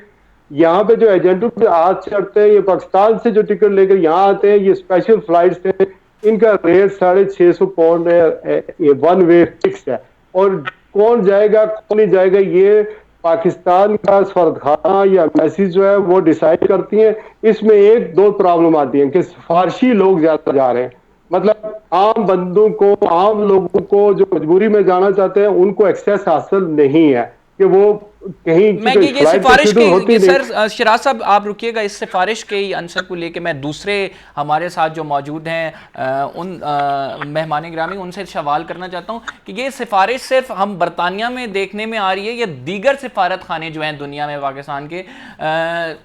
यहाँ पे जो एजेंटों पे हाथ चढ़ते हैं, ये पाकिस्तान से जो टिकट लेकर यहाँ आते हैं, ये स्पेशल फ्लाइट्स हैं, इनका रेट 650 पाउंड है, ये वन वे फिक्स है। और कौन जाएगा कौन नहीं जाएगा ये पाकिस्तान का सफारतखाना या मैसेज जो है वो डिसाइड करती हैं। इसमें एक दो प्रॉब्लम आती है कि सिफारशी लोग ज्यादा जा रहे हैं, मतलब आम बंदों को, आम लोगों को जो मजबूरी में जाना चाहते हैं उनको एक्सेस हासिल नहीं है कि वो कहीं मैं ये सिफारिश की सर शिराज साहब आप रुकिएगा, इस सिफारिश के आंसर को लेके मैं दूसरे हमारे साथ जो मौजूद हैं उन मेहमान गिरामी उनसे सवाल करना चाहता हूं कि ये सिफारिश सिर्फ हम बरतानिया में देखने में आ रही है या दीगर सिफारत खाने जो हैं दुनिया में पाकिस्तान के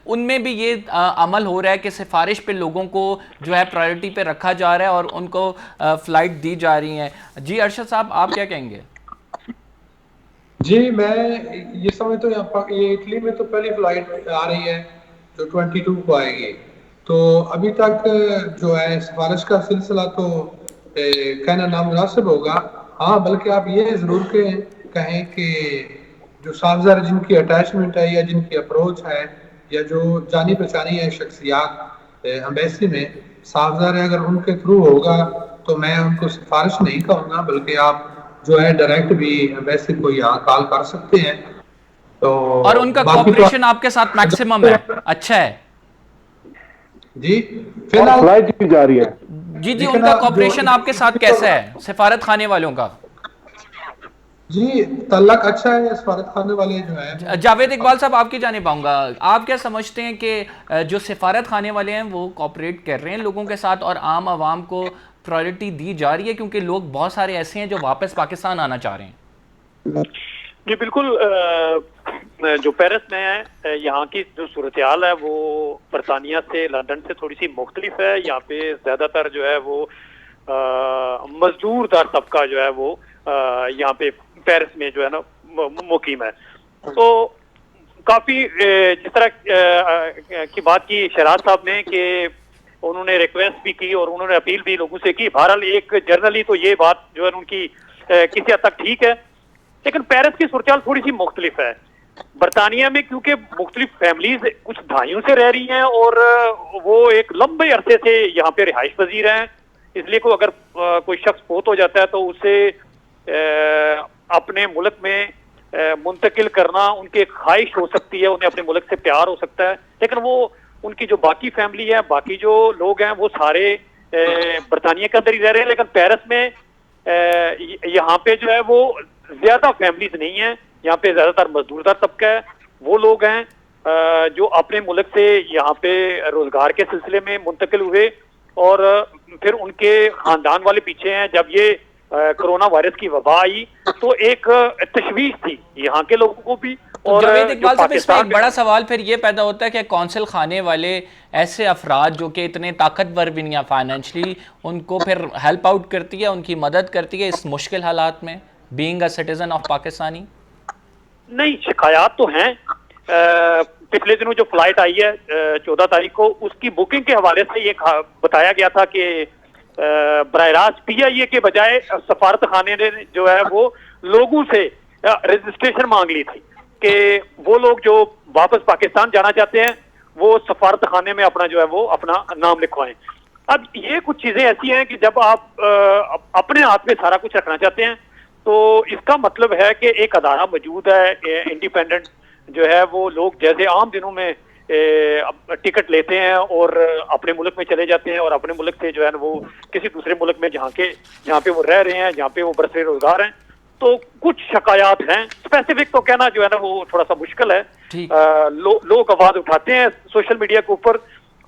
उनमें भी ये अमल हो रहा है कि सिफारिश पे लोगों को जो है प्रायोरिटी पे रखा जा रहा है और उनको फ्लाइट दी जा रही हैं? जी अरशद साहब आप क्या कहेंगे? जी मैं ये समझता हूँ ये इटली में तो पहली फ्लाइट आ रही है जो 22 को आएगी। तो अभी तक जो है सिफारिश का सिलसिला तो कहना नामुनासिब होगा। हाँ, बल्कि आप ये ज़रूर कहें कि जो साफज़र जिनकी अटैचमेंट है या जिनकी अप्रोच है या जो जानी पहचानी है शख्सियात एम्बेसी में, साफज़र है, अगर उनके थ्रू होगा तो मैं उनको सिफारिश नहीं कहूँगा, बल्कि आप जो है डायरेक्ट भी एम्बेसी को यहाँ कॉल कर सकते हैं। तो और उनका कोऑपरेशन आपके साथ मैक्सिमम है, अच्छा है जी। फिलहाल फ्लाइट भी जा रही है जी उनका कोऑपरेशन आपके साथ कैसा है सिफारत खाने वालों का? जी तल्लक अच्छा है सिफारत खाने वाले जो है। जावेद इकबाल साहब आपकी जाने पाऊंगा, आप क्या समझते हैं कि जो सिफारत खाने वाले हैं वो कोऑपरेट कर रहे हैं लोगों के साथ और आम आवाम को प्रायोरिटी दी जा रही है, क्योंकि लोग बहुत सारे ऐसे हैं जो वापस पाकिस्तान आना चाह रहे हैं? जी बिल्कुल, जो पेरिस में है यहाँ की जो सूरत हाल है वो बरतानिया से, लंदन से थोड़ी सी मुख्तलिफ है। यहाँ पे ज्यादातर जो है वो मजदूरदार तबका जो है वो यहाँ पे पेरिस में जो है ना मुकीम है। तो काफी जिस तरह की बात की शहराज साहब ने कि उन्होंने रिक्वेस्ट भी की और उन्होंने अपील भी लोगों से की। बहरहाल एक जर्नली तो ये बात जो है उनकी किसी हद तक ठीक है, लेकिन पेरिस की सूरत थोड़ी सी मुख्तलिफ है। बरतानिया में क्योंकि मुख्तलिफ फैमिलीज कुछ दहाइयों से रह रही हैं और वो एक लंबे अरसे से यहाँ पे रिहाइश पजीर हैं, इसलिए को अगर कोई शख्स फोत हो जाता है तो उसे अपने मुल्क में मुंतकिल करना उनकी एक ख्वाहिश हो सकती है, उन्हें अपने मुल्क से प्यार हो सकता है, लेकिन वो उनकी जो बाकी फैमिली है, बाकी जो लोग हैं वो सारे बरतानिया के अंदर ही रह रहे हैं, लेकिन पेरिस में यहाँ पे जो है वो ज्यादा फैमिलीज नहीं है, यहाँ पे ज्यादातर मजदूरदार तबका है, वो लोग हैं जो अपने मुल्क से यहाँ पे रोजगार के सिलसिले में मुंतकिल हुए और फिर उनके खानदान वाले पीछे हैं। जब ये कोरोना वायरस की वबा आई तो एक तशवीश थी यहाँ के लोगों को भी। तो जावेद इकबाल साहब, इसमें एक बड़ा सवाल फिर ये पैदा होता है कि कौंसिल खाने वाले ऐसे अफराद जो कि इतने ताकतवर भी नहीं है फाइनेंशली, उनको फिर हेल्प आउट करती है, उनकी मदद करती है इस मुश्किल हालात में, being a citizen of Pakistani? नहीं, शिकायत तो हैं। पिछले दिनों जो फ्लाइट आई है 14 तारीख को, उसकी बुकिंग के हवाले से ये बताया गया था कि बराह रास्त PIA के बजाय सफारत खाने ने जो है वो लोगों से रजिस्ट्रेशन मांग ली थी कि वो लोग जो वापस पाकिस्तान जाना चाहते हैं वो सफारत खाने में अपना जो है वो अपना नाम लिखवाएं। अब ये कुछ चीजें ऐसी हैं कि जब आप अपने हाथ में सारा कुछ रखना चाहते हैं तो इसका मतलब है कि एक अदारा मौजूद है इंडिपेंडेंट, जो है वो लोग जैसे आम दिनों में टिकट लेते हैं और अपने मुल्क में चले जाते हैं और अपने मुल्क से जो है ना वो किसी दूसरे मुल्क में जहाँ पे वो रह रहे हैं, जहाँ पे वो बरसरे रोजगार हैं, तो कुछ शिकायत हैं। स्पेसिफिक तो कहना जो है ना वो थोड़ा सा मुश्किल है। लोग आवाज उठाते हैं सोशल मीडिया के ऊपर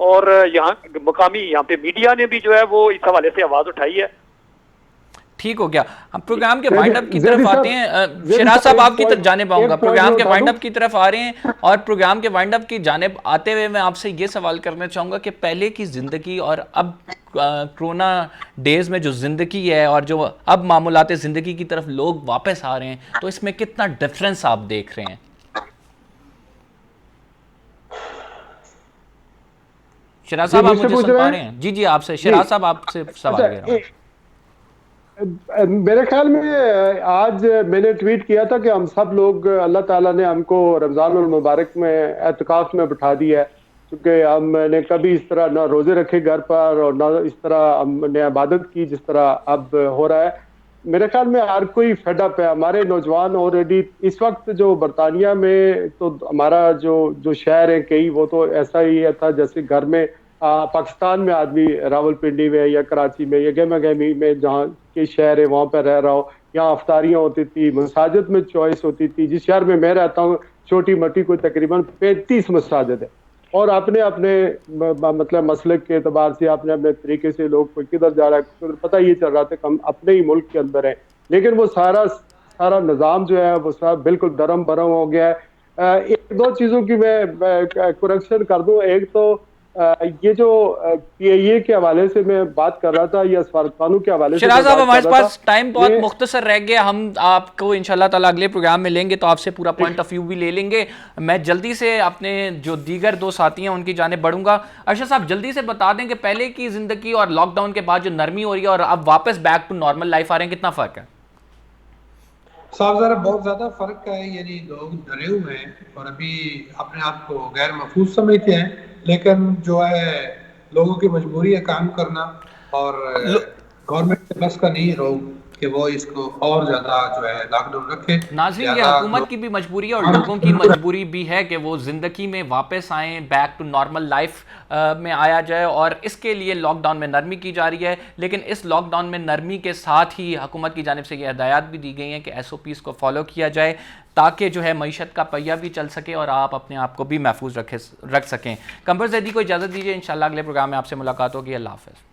और यहाँ मुकामी यहाँ पे मीडिया ने भी जो है वो इस हवाले से आवाज उठाई है। ठीक हो गया। हम प्रोग्राम के वाइंड अप की तरफ आते हैं। शहराज साहब आपकी तरफ जाने पाऊंगा, प्रोग्राम के वाइंड अप की तरफ आ रहे हैं और प्रोग्राम के वाइंड अप की जानिब आते हुए मैं आपसे ये सवाल करना चाहूंगा कि पहले की जिंदगी और अब कोरोना डेज में जो जिंदगी है और जो अब मामूलात जिंदगी की तरफ लोग वापस आ रहे हैं, तो इसमें कितना डिफरेंस आप देख रहे हैं? शहराज साहब आप मुझे सुन पा रहे हैं? जी आपसे शहराज साहब आपसे सवाल कर रहा हूं। मेरे ख्याल में आज मैंने ट्वीट किया था कि हम सब लोग, अल्लाह ताला ने हमको रमज़ान मुबारक में एतकाफ में बिठा दिया है, क्योंकि हमने कभी इस तरह ना रोज़े रखे घर पर और ना इस तरह हमने इबादत की जिस तरह अब हो रहा है। मेरे ख्याल में हर कोई फेडअप है। हमारे नौजवान ऑलरेडी इस वक्त जो बरतानिया में, तो हमारा जो शहर है कई, वो तो ऐसा ही था जैसे घर में पाकिस्तान में आदमी रावलपिंडी में या कराची में या गेमा गेमी में जहाँ के शहर है वहाँ पर रह रहा हो, यहाँ अफ्तारियाँ होती थी, मसाजिद में चॉइस होती थी। जिस शहर में मैं रहता हूँ छोटी मोटी कोई तकरीबन 35 मसाजिद है और अपने अपने मतलब मसलक के एतबार से अपने अपने तरीके से लोग कोई किधर जा रहा है पता ये चल रहा था कि हम अपने ही मुल्क के अंदर हैं, लेकिन वो सारा निज़ाम जो है वो सब बिल्कुल दरम बरम हो गया है। एक दो चीज़ों की मैं करेक्शन कर दूँ। एक तो ये जो PIA के हवाले से मैं बात कर रहा था या सफारत खानों के हवाले से, शहराज साहब हमारे पास टाइम बहुत मुख्तसर रह गया, हम आपको इंशाल्लाह ताला अगले प्रोग्राम में लेंगे तो आपसे पूरा पॉइंट ऑफ व्यू भी ले लेंगे। मैं जल्दी से अपने जो दीगर दो साथी हैं उनकी जाने बढ़ूंगा। अरशद साहब जल्दी से बता दें कि पहले की जिंदगी और लॉकडाउन के बाद जो नरमी हो रही है और अब वापस बैक टू नॉर्मल लाइफ आ रहे हैं, कितना फर्क है? साहब ज़रा बहुत ज़्यादा फ़र्क है। यानी लोग डरे हुए हैं और अभी अपने आप को गैर महफूज समझते हैं, लेकिन जो है लोगों की मजबूरी है काम करना और गवर्नमेंट के बस का नहीं लोग कि वो इसको और ज्यादा जो है लॉकडाउन रखे। नाज़रीन ये हुकूमत की भी मजबूरी है और लोगों की मजबूरी भी है कि वो जिंदगी में वापस आएँ, बैक टू नॉर्मल लाइफ में आया जाए और इसके लिए लॉकडाउन में नरमी की जा रही है। लेकिन इस लॉकडाउन में नरमी के साथ ही हुकूमत की जानिब से ये हिदायत भी दी गई हैं कि SOPs को फॉलो किया जाए ताकि जो है मईशत का पहिया भी चल सके और आप अपने आप को भी महफूज रख सकें। कंबर ज़ैदी को इजाज़त दीजिए, इंशाल्लाह अगले प्रोग्राम में आपसे मुलाकात होगी। अल्लाह हाफ़िज़।